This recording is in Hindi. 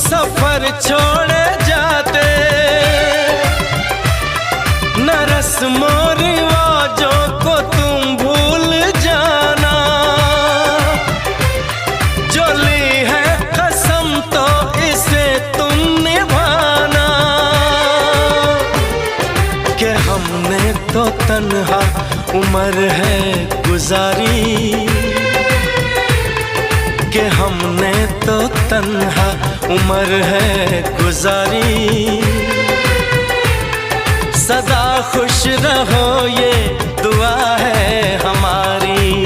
सफर छोड़े जाते, न रस्मों रिवाजों को तुम भूल जाना। जो ली है कसम तो इसे तुम निभाना। कि हमने तो तन्हा उम्र है गुजारी, कि हमने तो तन्हा उम्र है गुजारी। सदा खुश रहो ये दुआ है हमारी।